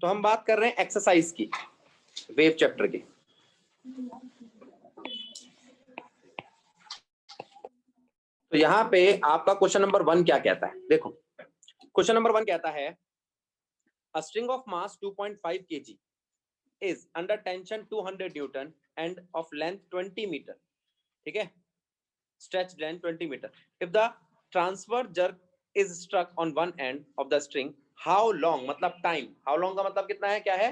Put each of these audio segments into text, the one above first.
तो हम बात कर रहे हैं एक्सरसाइज की, वेव चैप्टर की। तो यहाँ पे आपका क्वेश्चन नंबर 1 क्या कहता है, देखो क्वेश्चन नंबर 1 कहता है a string of mass 2.5 kg is under tension 200 Newton and of length 20 meter, ठीक है, stretched length 20 meter. If the transverse jerk is struck on one end of the string, how long, मतलब time, how long का मतलब कितना है, क्या है,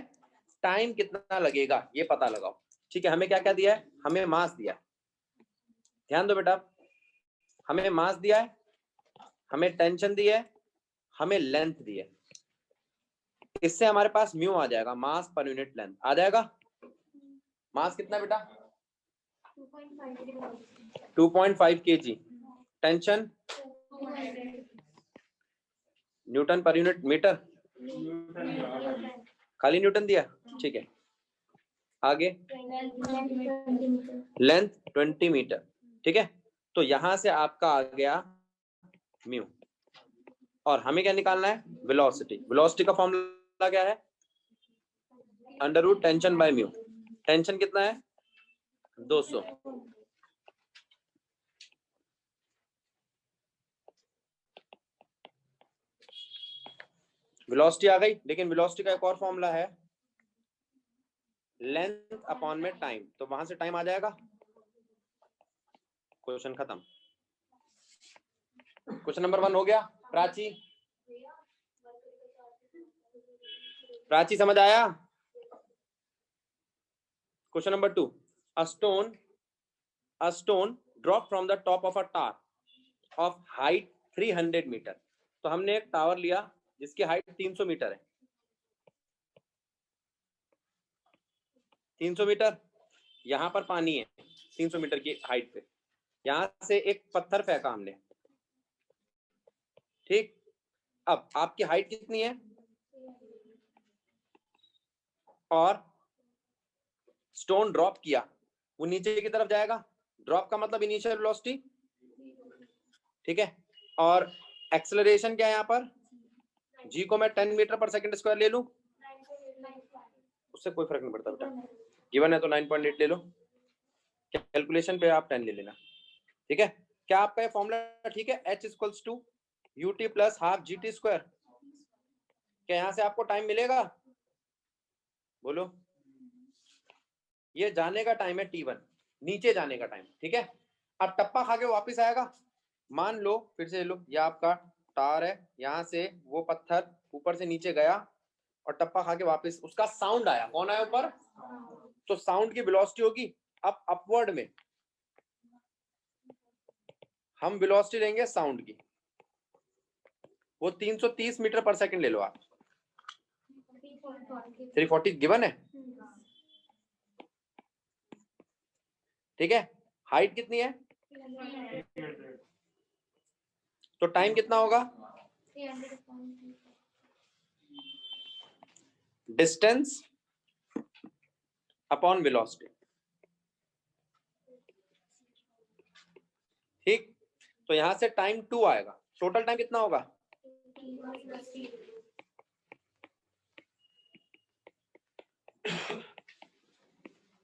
time कितना लगेगा, ये पता लगाओ। ठीक है, हमें क्या क्या दिया है, हमें मास दिया है, ध्यान दो बेटा, हमें मास दिया है, हमें टेंशन दी है, हमें लेंथ दी है। इससे हमारे पास म्यू आ जाएगा, मास पर यूनिट लेंथ आ जाएगा। मास कितना बेटा, 2.5 kg, टेंशन न्यूटन पर यूनिट मीटर, खाली न्यूटन दिया, ठीक है। आगे लेंथ 20 मीटर, ठीक है। तो यहां से आपका आ गया म्यू, और हमें क्या निकालना है, वेलोसिटी। वेलोसिटी का फॉर्मूला क्या है, under root tension by mu. Tension कितना है, 200। वेलोसिटी आ गई, लेकिन वेलोसिटी का एक और फॉर्मूला है, लेंथ अपॉन में टाइम, तो वहां से टाइम आ जाएगा। क्वेश्चन खत्म। क्वेश्चन नंबर 1 हो गया। प्राची, प्राची समझ आया। Question number 2, a stone drop from the top of a tower of height 300 metre. तो हमने एक टावर लिया जिसकी हाइट 300 मीटर है, 300 मीटर, यहां पर पानी है 300 मीटर की हाइट पे, यहां से एक पत्थर फेंका हमने, ठीक। अब आपकी हाइट कितनी है, और स्टोन ड्रॉप किया, वो नीचे की तरफ जाएगा, ड्रॉप का मतलब इनिशियल वेलोसिटी, ठीक है। और एक्सेलरेशन क्या है यहाँ पर, जी को मैं 10 मीटर पर सेकंड स्क्वायर ले लूं, उससे कोई फर्क नहीं पड़ता बेटा, गिवन है तो 9.8 ले लो, कैलकुलेशन पे आप 10 ले लेना, ठीक है। क्या आपका ये फॉर्मूला ठीक है, h equals to ut plus half g t square. क्या यहां से आपको टाइम मिलेगा, बोलो। ये जाने का टाइम है t1, नीचे जाने का टाइम, ठीक है। अब टप्पा खा के वापिस आएगा, मान लो, फिर से लो, ये आपका टार है, यहां से वो पत्थर ऊपर से नीचे गया और टप्पा खा के वापिस, उसका साउंड आया, कौन आया ऊपर, तो साउंड की वेलोसिटी होगी अब अपवर्ड में, हम वेलोसिटी लेंगे साउंड की, वो 330 मीटर पर सेकंड ले लो आप, 340 गिवन है, ठीक है। हाइट कितनी है, तो टाइम कितना होगा, डिस्टेंस अपॉन वेलोसिटी, ठीक। तो यहां से टाइम 2 आएगा, टोटल टाइम कितना होगा,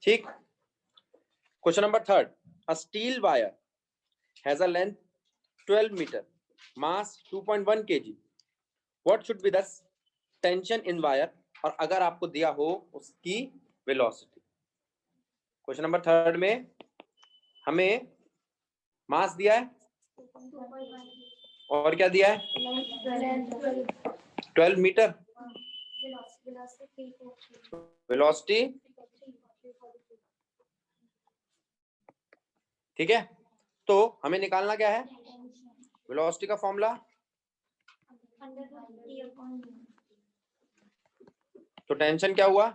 ठीक। Question number 3, a steel wire has a length 12 meter, mass 2.1 kg, what should be the tension in wire, और अगर आपको दिया हो उसकी वेलोसिटी। क्वेश्चन नंबर 3 में हमें मास दिया है और क्या दिया है, 12 मीटर, वेलोसिटी, ठीक है। तो हमें निकालना क्या है, वेलोसिटी का फॉर्मूला, तो टेंशन क्या हुआ,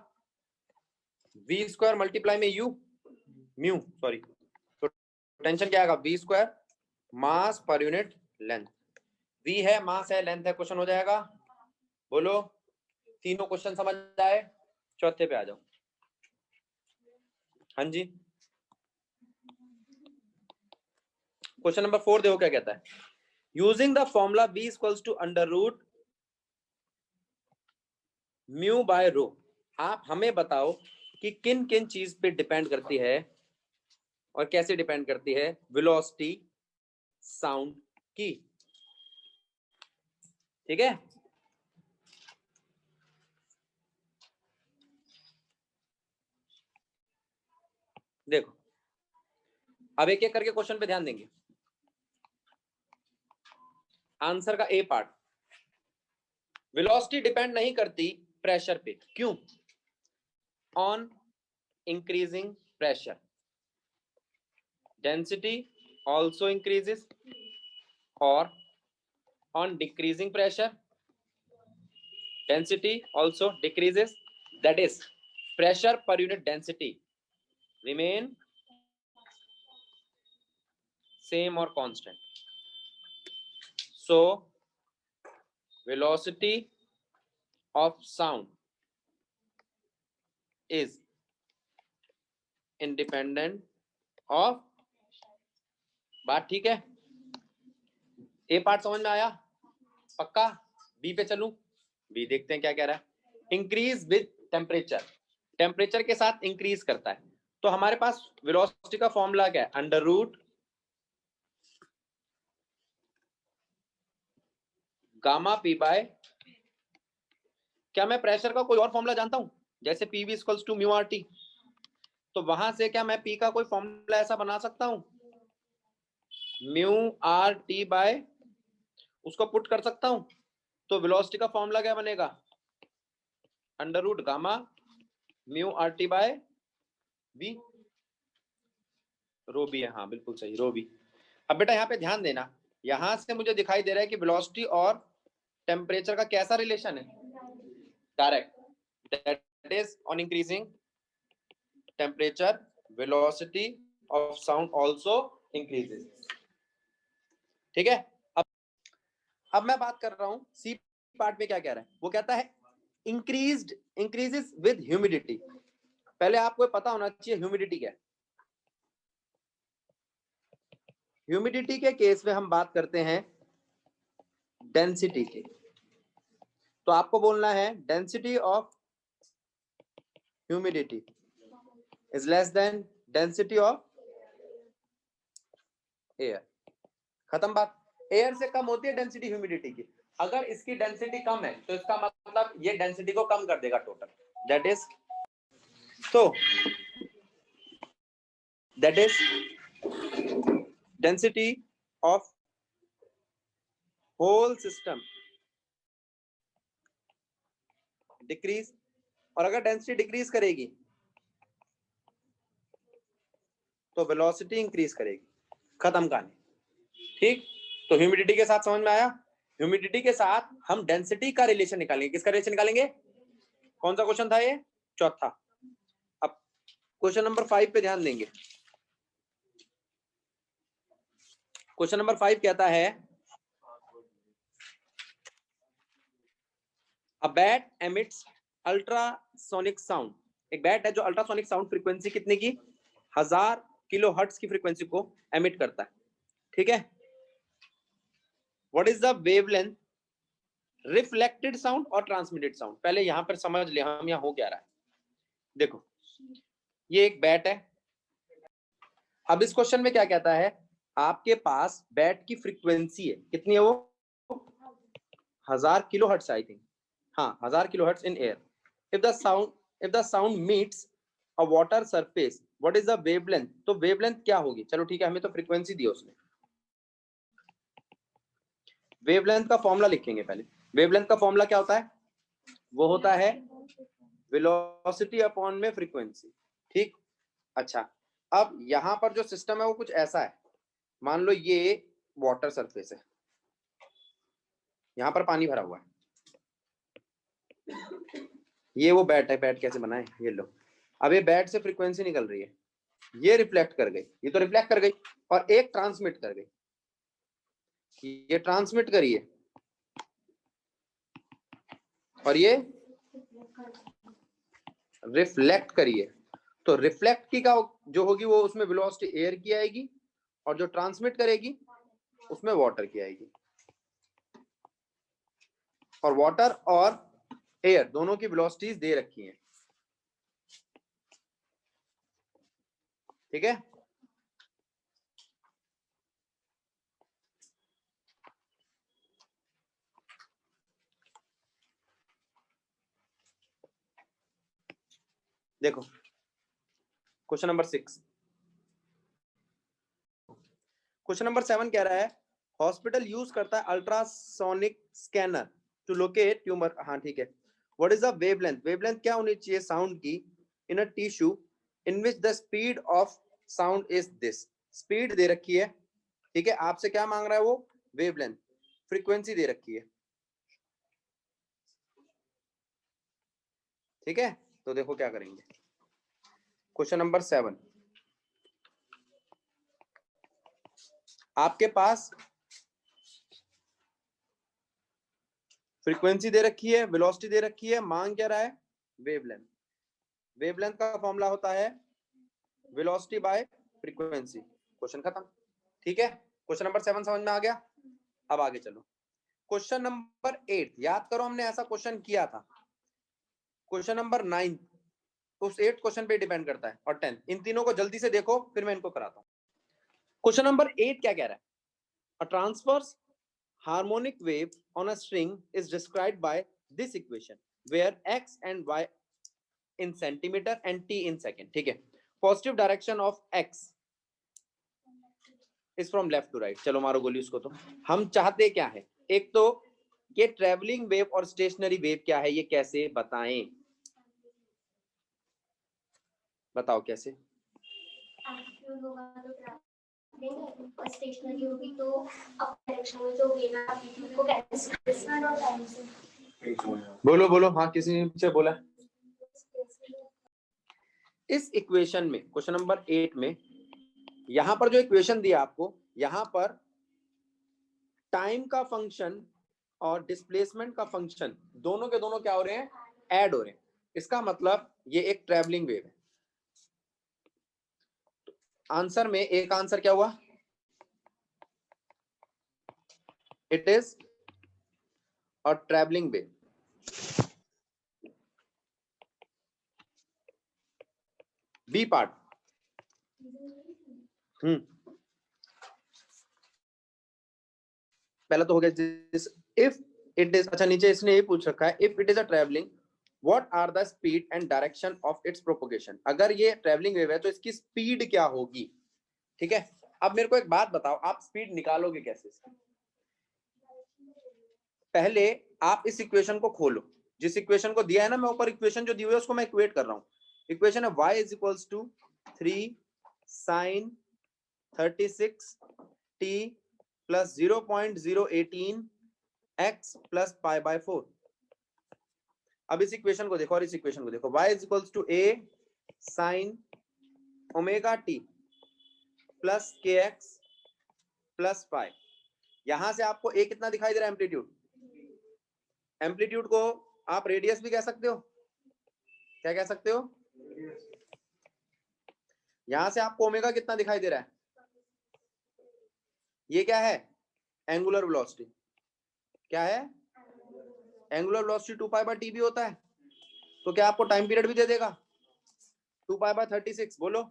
v स्क्वायर मल्टीप्लाई में u म्यू, सॉरी, तो टेंशन क्या आएगा, v स्क्वायर मास पर यूनिट लेंथ, v है, मास है, लेंथ है, क्वेश्चन हो जाएगा। बोलो, तीनों क्वेश्चन समझ आए, चौथे पे आ जाओ। हाँ जी, क्वेश्चन नंबर 4 देखो क्या कहता है, using the formula v equals to under root mu by rho. आप हमें बताओ कि किन किन चीज पे डिपेंड करती है और कैसे डिपेंड करती है वेलोसिटी साउंड की। ठीक है, देखो अब एक एक करके क्वेश्चन पे ध्यान देंगे। आंसर का ए पार्ट, वेलोसिटी डिपेंड नहीं करती प्रेशर पे। क्यों? On increasing pressure density also increases, or on decreasing pressure density also decreases. That is, pressure per unit density remain same or constant. So velocity of sound is independent of, बात ठीक है? ए part समझ में आया? पक्का? B पे चलूं? B देखते हैं क्या कह रहा है। इंक्रीज विद टेम्परेचर, टेम्परेचर के साथ इंक्रीज करता है। तो हमारे पास वेलोसिटी का फॉर्मूला क्या है? Under root gamma P by, क्या मैं प्रेशर का कोई और फॉर्मूला जानता हूं? जैसे P V equals to mu R T, तो वहां से क्या मैं पी का कोई फॉर्मूला ऐसा बना सकता हूं? म्यू आर टी बाय, उसको पुट कर सकता हूं। तो वेलोसिटी का फॉर्मूला क्या बनेगा? Under root gamma mu R T by V, rho B है। हाँ बिल्कुल सही, रो बी। अब बेटा यहाँ पे ध्यान देना, यहां से मुझे दिखाई दे रहा है कि वेलोसिटी और टेम्परेचर का कैसा रिलेशन है? Direct. That is on increasing temperature velocity of sound also increases. ठीक है, अब मैं बात कर रहा हूं सी पार्ट में क्या कह रहा है। वो कहता है इंक्रीजेस विद ह्यूमिडिटी। पहले आपको पता होना चाहिए ह्यूमिडिटी क्या है। ह्यूमिडिटी के केस में हम बात करते हैं डेंसिटी की। तो आपको बोलना है density of humidity is less than density of air. खत्म बात। एयर से कम होती है डेंसिटी ह्यूमिडिटी की। अगर इसकी डेंसिटी कम है तो इसका मतलब ये डेंसिटी को कम कर देगा टोटल। दैट इज, तो that is density of whole system decrease. और अगर डेंसिटी डिक्रीज करेगी तो वेलोसिटी इंक्रीज करेगी। खत्म कहानी। ठीक, तो ह्यूमिडिटी के साथ समझ में आया? ह्यूमिडिटी के साथ हम डेंसिटी का रिलेशन निकालेंगे। किसका रिलेशन निकालेंगे? कौन सा क्वेश्चन था ये? चौथा। अब क्वेश्चन नंबर 5 पे ध्यान देंगे। क्वेश्चन नंबर 5 कहता है a bat emits ultrasonic sound. एक बैट है जो अल्ट्रासोनिक साउंड फ्रीक्वेंसी कितने की? 1000 किलो हर्ट्ज की फ्रीक्वेंसी को एमिट करता है। ठीक है, what is the wavelength reflected sound और ट्रांसमिटेड साउंड? पहले यहां पर समझ ले हम यहां हो क्या रहा है। देखो ये एक बैट है। अब इस क्वेश्चन में क्या कहता है? आपके पास बैट की फ्रीक्वेंसी है, कितनी है वो? 1000 किलो हर्ट्ज आई थिंक। हाँ 1000 kilo hertz in air. If the sound meets a water surface what is the wavelength? तो वेवलेंथ क्या होगी? चलो ठीक है, हमें तो फ्रीक्वेंसी दी उसने। वेवलेंथ का फॉर्मूला लिखेंगे पहले। वेवलेंथ का फॉर्मूला क्या होता है? वो होता है वेलोसिटी अपॉन में फ्रीक्वेंसी। ठीक, अच्छा अब यहां पर जो सिस्टम है वो कुछ ऐसा है। मान लो ये वाटर सरफेस है, यहां पर पानी भरा हुआ है। ये वो बैट है, बैट कैसे बना है ये लो। अब ये बैट से फ्रीक्वेंसी निकल रही है, ये रिफ्लेक्ट कर गई, ये तो रिफ्लेक्ट कर गई, और एक ट्रांसमिट कर गई, ये ट्रांसमिट करिए, और ये रिफ्लेक्ट करिए। तो रिफ्लेक्ट की का जो होगी वो उसमें वेलोसिटी एयर की आएगी, और जो ट्रांसमिट करेगी उसमें वाटर की आएगी। और वाटर और एयर, दोनों की वेलोसिटीज दे रखी हैं, ठीक है। देखो क्वेश्चन नंबर 6, क्वेश्चन नंबर 7 कह रहा है हॉस्पिटल यूज करता है ultrasonic scanner to locate tumour. हाँ ठीक है। What is the wavelength, wavelength क्या होनी चाहिए साउंड की in a tissue in which the speed of sound is this. Speed दे रखी है, ठीक है। आपसे क्या मांग रहा है वो, वेवलेंथ, फ्रीक्वेंसी दे रखी है, ठीक है। तो देखो क्या करेंगे, क्वेश्चन नंबर 7, आपके पास फ्रीक्वेंसी दे रखी है, वेलोसिटी दे रखी है, मांग क्या रहा है, वेवलेंथ। वेवलेंथ का फॉर्मूला होता है वेलोसिटी बाय फ्रीक्वेंसी। क्वेश्चन खत्म, ठीक है। क्वेश्चन नंबर 7 समझ में आ गया। अब आगे चलो, क्वेश्चन नंबर 8, याद करो हमने ऐसा क्वेश्चन किया था। क्वेश्चन नंबर 9 उस 8 क्वेश्चन पे डिपेंड करता है, और 10, इन तीनों को जल्दी से देखो फिर मैं इनको कराता हूं। क्वेश्चन नंबर 8 क्या कह रहा है, a transverse harmonic wave on a string is described by this equation where x and y in centimeter and t in second, ठीक है। Positive direction of x is from left to right. चलो मारो गोली उसको। तो हम चाहते क्या है, एक तो ये ट्रेवलिंग वेव और स्टेशनरी वेव क्या है, ये कैसे बताएं, बताओ कैसे। स्टेशनरी होगी तो अप डायरेक्शन में जो वेव है को कैसे, बोलो बोलो, हाँ किसी ने पीछे बोला। इस इक्वेशन में क्वेश्चन नंबर 8 में यहां पर जो इक्वेशन दिया आपको, यहां पर टाइम का फंक्शन और डिस्प्लेसमेंट का फंक्शन दोनों के दोनों क्या हो रहे हैं, ऐड हो रहे हैं। इसका मतलब ये एक ट्रैवलिंग वेव है। आंसर में एक आंसर क्या हुआ, it is a travelling wave. B part, पहला तो हो गया इफ इट इज, अच्छा नीचे इसने ये पूछ रखा है if it is a travelling what are the speed and direction of its propagation. अगर ये ट्रैवलिंग वेव है तो इसकी स्पीड क्या होगी, ठीक है। अब मेरे को एक बात बताओ, आप स्पीड निकालोगे कैसे इसकी। पहले आप इस इक्वेशन को खोलो, जिस इक्वेशन को दिया है ना, मैं ऊपर इक्वेशन जो दी हुई है उसको मैं इक्वेट कर रहा हूं। इक्वेशन है y is equals to 3 sin 36 t plus 0.018 x plus pi by 4। अब इस इक्वेशन को देखो और इस इक्वेशन को देखो, y is equals to a sin omega t plus kx plus pi. यहां से आपको a कितना दिखाई दे रहा है, एम्पलीट्यूड। एम्पलीट्यूड को आप रेडियस भी कह सकते हो, क्या कह सकते हो। यहां से आपको ओमेगा कितना दिखाई दे रहा है, ये क्या है, एंगुलर वेलोसिटी। क्या है, angular velocity 2 pi by T भी होता है। तो क्या आपको टाइम पीरियड भी दे देगा, 2 पाई बाय 36। बोलो,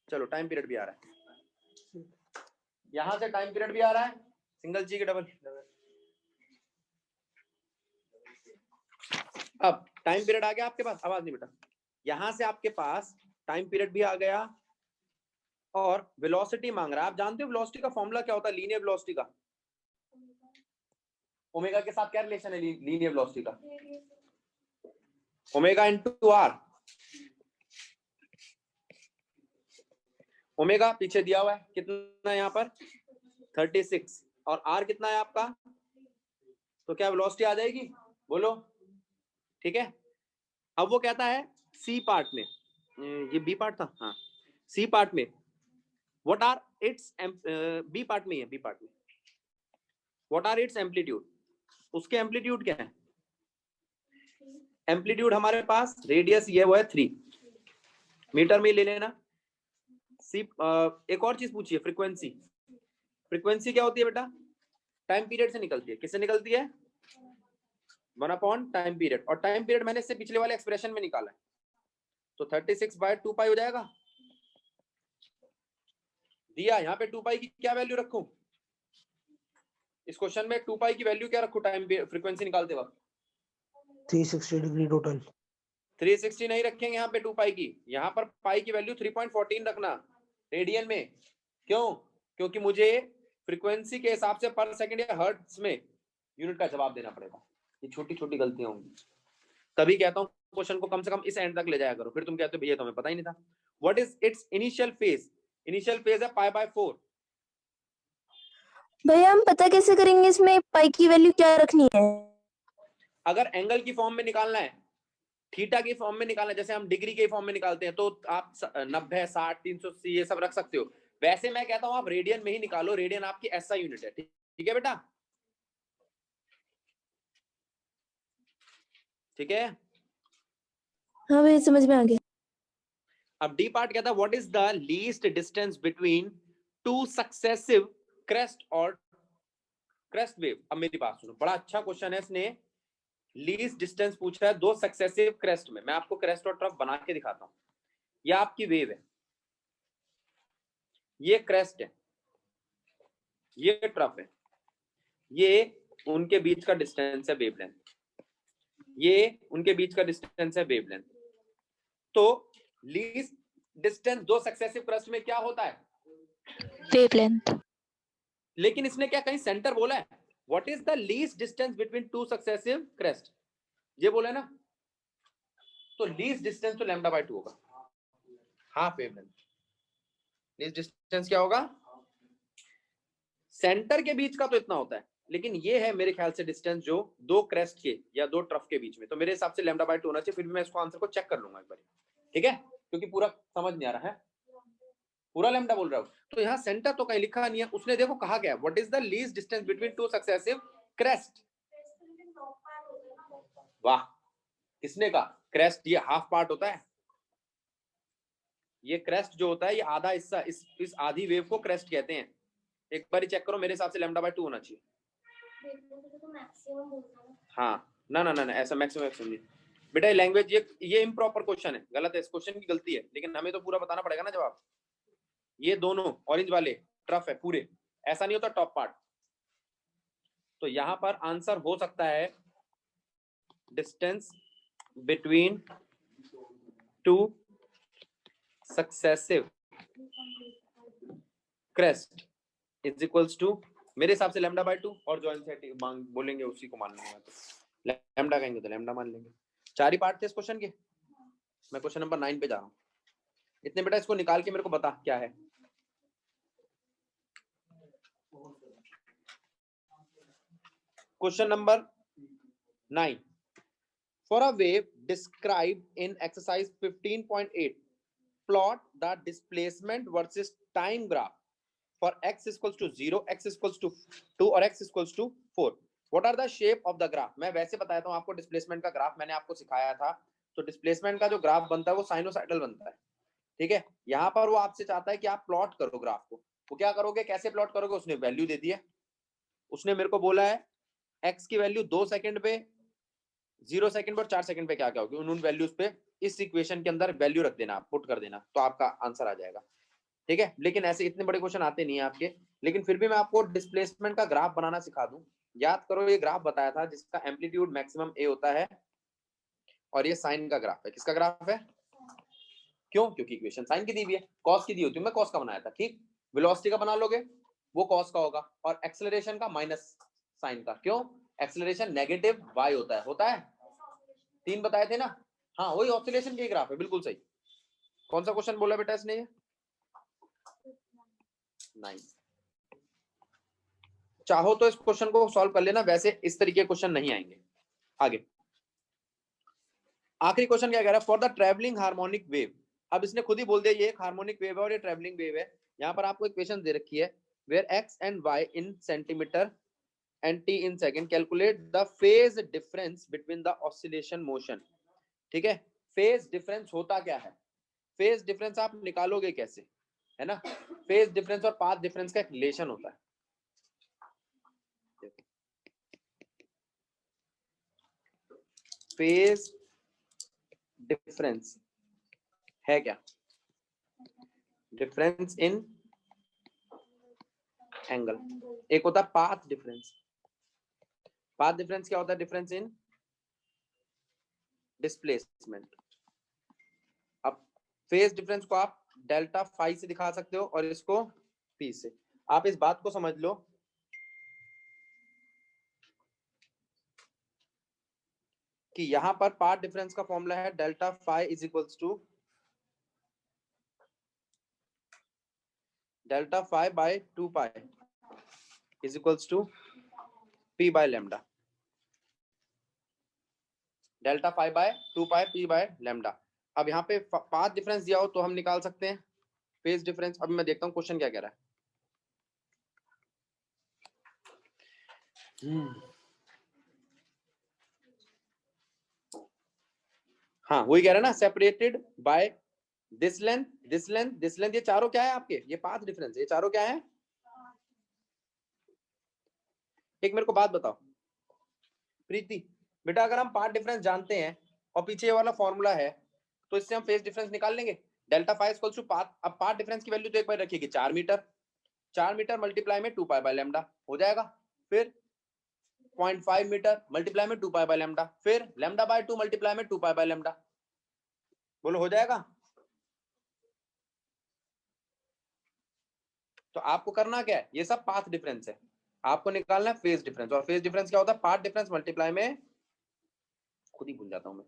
चलो टाइम पीरियड भी आ रहा है, यहां से टाइम पीरियड भी आ रहा है, सिंगल जी के डबल। अब टाइम पीरियड आ गया आपके पास, आवाज नहीं बेटा। यहां से आपके पास टाइम पीरियड भी आ गया और वेलोसिटी मांग रहा है। आप जानते हो वेलोसिटी का फॉर्मूला क्या होता है, लीनियर वेलोसिटी का। ओमेगा के साथ क्या रिलेशन है लीनियर वेलोसिटी का, ओमेगा इनटू आर। ओमेगा पीछे दिया हुआ है कितना, यहाँ पर 36, और आर कितना है आपका, तो क्या वेलोसिटी आ जाएगी, बोलो, ठीक है। अब वो कहता है सी पार्ट में, ये बी पार्ट था, हाँ सी पार्ट में, what are its, B part में है, बी पार्ट में व्हाट आर इट्स एम्पलीट्यूड। उसके एम्पलीट्यूड क्या है, एम्पलीट्यूड हमारे पास रेडियस ये वो है 3 मीटर में ले लेना। सी एक और चीज पूछिए, फ्रीक्वेंसी। फ्रीक्वेंसी क्या होती है बेटा, टाइम पीरियड से निकलती है, किससे निकलती है, 1 अपॉन टाइम पीरियड, और टाइम पीरियड मैंने इससे पिछले वाले एक्सप्रेशन में निकाला है, तो 36/2 हो जाएगा। दिया यहाँ पे 2 पाई की क्या वैल्यू रखूं इस क्वेश्चन में? 2 पाई की वैल्यू क्या रखूं टाइम फ्रीक्वेंसी निकालते वक्त? 360 डिग्री टोटल। 360 नहीं रखेंगे यहाँ पे 2 पाई की, यहाँ पर पाई की वैल्यू 3.14 रखना रेडियन में। क्यों? क्योंकि मुझे फ्रीक्वेंसी के हिसाब से पर सेकंड या हर्ट्ज में यूनिट का जवाब देना पड़ेगा। ये छोटी छोटी गलतियां होंगी, तभी कहता हूँ क्वेश्चन को कम से कम इस एंड तक ले जाया करो। फिर तुम कहते हो भैया तो हमें पता ही नहीं था। What is it's initial phase? Initial phase है π/4। भैया हम पता कैसे करेंगे इसमें पाई की वैल्यू क्या रखनी है? अगर एंगल की फॉर्म में निकालना है, थीटा की फॉर्म में निकालना है, जैसे हम डिग्री के फॉर्म में निकालते हैं, तो आप 90, 60, 380 ये सब रख सकते हो। वैसे मैं कहता हूं आप रेडियन में ही निकालो, रेडियन आपकी ऐसा यूनिट है। ठीक है बेटा, ठीक है। हाँ भैया समझ में आ गया। अब डी पार्ट कहता है what is the least distance between two successive crest और क्रेस्ट वेव। अब मेरी बात सुनो, बड़ा अच्छा क्वेश्चन है, इसने लीस्ट डिस्टेंस पूछा है दो सक्सेसिव क्रेस्ट में। मैं आपको क्रेस्ट और ट्रफ बना के दिखाता हूं। यह आपकी वेव है, ये क्रेस्ट है, ये ट्रफ है, ये उनके बीच का डिस्टेंस है वेवलेंथ, ये उनके बीच का डिस्टेंस है वेवलेंथ। तो लीस्ट डिस्टेंस दो सक्सेसिव क्रेस्ट में क्या होता है? वेवलेंथ। लेकिन इसने क्या कहीं सेंटर बोला है? What is the least distance between two successive crest, ये बोला है ना। तो लीस्ट डिस्टेंस तो λ/2 होगा, हाफ वेवलेंथ। लीस्ट डिस्टेंस क्या होगा? सेंटर के बीच का तो इतना होता है, लेकिन ये है मेरे ख्याल से डिस्टेंस जो दो क्रेस्ट के या दो ट्रफ के बीच में, तो मेरे हिसाब से λ/2 होना चाहिए। फिर भी मैं इसको आंसर को चेक कर लूंगा एक बार, ठीक है, क्योंकि पूरा समझ नहीं आ रहा है, पूरा लैम्डा बोल रहा हूं। तो यहाँ सेंटर तो कहीं लिखा नहीं है, उसने देखो कहा गया what is the least distance between two successive crest. वाह, किसने कहा क्रेस्ट ये हाफ पार्ट होता है? ये क्रेस्ट जो होता है ये आधा हिस्सा, इस आधी वेव को क्रेस्ट कहते हैं। एक बार चेक करो, मेरे हिसाब से λ/2 होना चाहिए। हाँ, ना ना ना ना, ऐसा मैक्सिमम नहीं बेटा, ये लैंग्वेज ये इम्प्रॉपर क्वेश्चन है, गलत है, इस क्वेश्चन की गलती है, लेकिन हमें तो पूरा बताना पड़ेगा ना जवाब। ये दोनों ऑरेंज वाले ट्रफ है पूरे, ऐसा नहीं होता टॉप पार्ट। तो यहां पर आंसर हो सकता है distance between two successive crest is equals to, मेरे हिसाब से λ/2, और जो आंसर मांग बोलेंगे उसी को मान लूंगा। तो लैम्डा कहेंगे तो लैम्डा मान लेंगे। 4 ही पार्ट थे इस क्वेश्चन के, मैं क्वेश्चन नंबर 9 पे जा रहा हूँ। इतने बेटा इसको निकाल के मेरे को बता क्या है। Question number 9, for a wave described in exercise 15.8 plot the displacement versus time graph for x equals to 0, x equals to 2 और x equals to 4. What are the shape of the graph? मैं वैसे बताया था आपको, displacement का graph मैंने आपको सिखाया था। तो डिस्प्लेसमेंट का जो ग्राफ बनता है वो साइनोसाइडल बनता है, ठीक है। यहाँ पर वो आपसे चाहता है कि आप प्लॉट करो ग्राफ को। वो क्या करोगे, कैसे प्लॉट करोगे? उसने वैल्यू दे दी है, उसने मेरे को बोला है x की वैल्यू 2 सेकंड पे, 0 सेकंड पर 4 सेकंड पे क्या क्या होगी, उन वैल्यूज पे इस इक्वेशन के अंदर वैल्यू रख देना, पुट कर देना, तो आपका आंसर आ जाएगा, ठीक है। लेकिन ऐसे इतने बड़े क्वेश्चन आते नहीं है आपके, लेकिन फिर भी मैं आपको डिस्प्लेसमेंट का ग्राफ बनाना सिखा दूं। याद करो, ये ग्राफ बताया था जिसका एम्पलीट्यूड मैक्सिमम a होता है, और ये साइन का ग्राफ है। किसका ग्राफ है? क्यों? क्योंकि इक्वेशन साइन की दी हुई है, कॉस की दी होती है, मैं कॉस का बनाया था, ठीक। वेलोसिटी का बना लोगे वो कॉस का होगा, और एक्सेलरेशन का माइनस साइन का। क्यों? एक्सेलरेशन नेगेटिव y होता है 3 बताए थे ना। हाँ, वही ऑसिलेशन की ग्राफ है, बिल्कुल सही। कौन सा क्वेश्चन बोला बेटा इसने? ये 9। चाहो तो इस क्वेश्चन को सॉल्व कर लेना, वैसे इस तरीके क्वेश्चन नहीं आएंगे आगे। आखिरी क्वेश्चन क्या कह रहा है? For the travelling harmonic wave. अब इसने खुद ही बोल दिया ये एक हार्मोनिक वेव है और ये ट्रेवलिंग वेव है। यहाँ पर आपको इक्वेशन दे रखी है, where x and y in centimetre and t in second, calculate the phase difference between the oscillation motion। ठीक है, फेज डिफरेंस होता क्या है? फेज डिफरेंस आप निकालोगे कैसे, है ना। फेज डिफरेंस और पाथ डिफरेंस का एक रिलेशन होता है। फेज डिफरेंस है क्या? Difference in angle. एक होता है पाथ डिफरेंस। पाथ डिफरेंस क्या होता है? Difference in displacement. अब फेज डिफरेंस को आप डेल्टा फाई से दिखा सकते हो और इसको पी से। आप इस बात को समझ लो कि यहां पर पाथ डिफरेंस का फॉर्मूला है delta phi is equals to delta phi by 2 pi is equals to P by lambda. Delta phi by 2 pi P by lambda. अब यहाँ पे पाथ डिफरेंस दिया हो तो हम निकाल सकते हैं फेज डिफरेंस। अब मैं देखता हूँ क्वेश्चन क्या कह रहा है। हाँ वही कह रहा है ना, separated by this length this length this length. ये चारों क्या है आपके? ये पाथ डिफरेंस। ये चारों क्या है? एक मेरे को बात बताओ प्रीति बेटा, अगर हम पाथ डिफरेंस जानते हैं और पीछे ये वाला फॉर्मूला है तो इससे हम फेज डिफरेंस निकाल लेंगे। Delta phi equals to path. अब पाथ डिफरेंस की वैल्यू तो एक बार रखिएगी 4 मीटर। 4 मीटर मल्टीप्लाई में 2 पाई बाय लैम्डा हो जाएगा। फिर 0.5 मीटर मल्टीप्लाई में 2 पाई बाय लैम्डा। फिर लैम्डा बाय 2 मल्टीप्लाई में 2 पाई बाय लैम्डा। बोलो हो जाएगा? तो आपको करना क्या है? ये सब पाथ डिफरेंस है, आपको निकालना है फेज डिफरेंस। और फेज डिफरेंस क्या होता है? पाथ डिफरेंस मल्टीप्लाई में, खुद ही भूल जाता हूं मैं,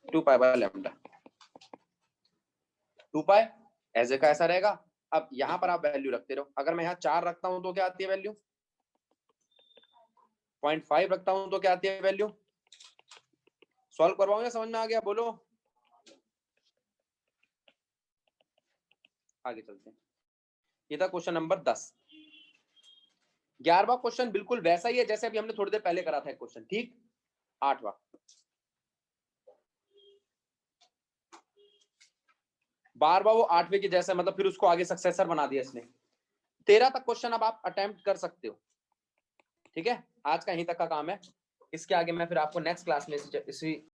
2 पाई बाय लैम्डा। 2 पाई ऐसे का ऐसा रहेगा। अब यहां पर आप वैल्यू रखते रहो। अगर मैं यहाँ 4 रखता हूं तो क्या आती है वैल्यू? 0.5 रखता हूं तो क्या आती है वैल्यू? सॉल्व करवाऊं या समझ में आ गया? बोलो आगे चलते हैं। ये था क्वेश्चन नंबर 10। 11वां क्वेश्चन बिल्कुल वैसा ही है जैसे अभी हमने थोड़ी देर पहले करा था एक क्वेश्चन, ठीक। 8वां 12वां वो 8वें के जैसा, मतलब फिर उसको आगे सक्सेसर बना दिया इसने। 13 तक क्वेश्चन अब आप अटेम्प्ट कर सकते हो, ठीक है। आज का यहीं तक का काम है। इसके आगे मैं फिर आपको नेक्स्ट क्लास में इसी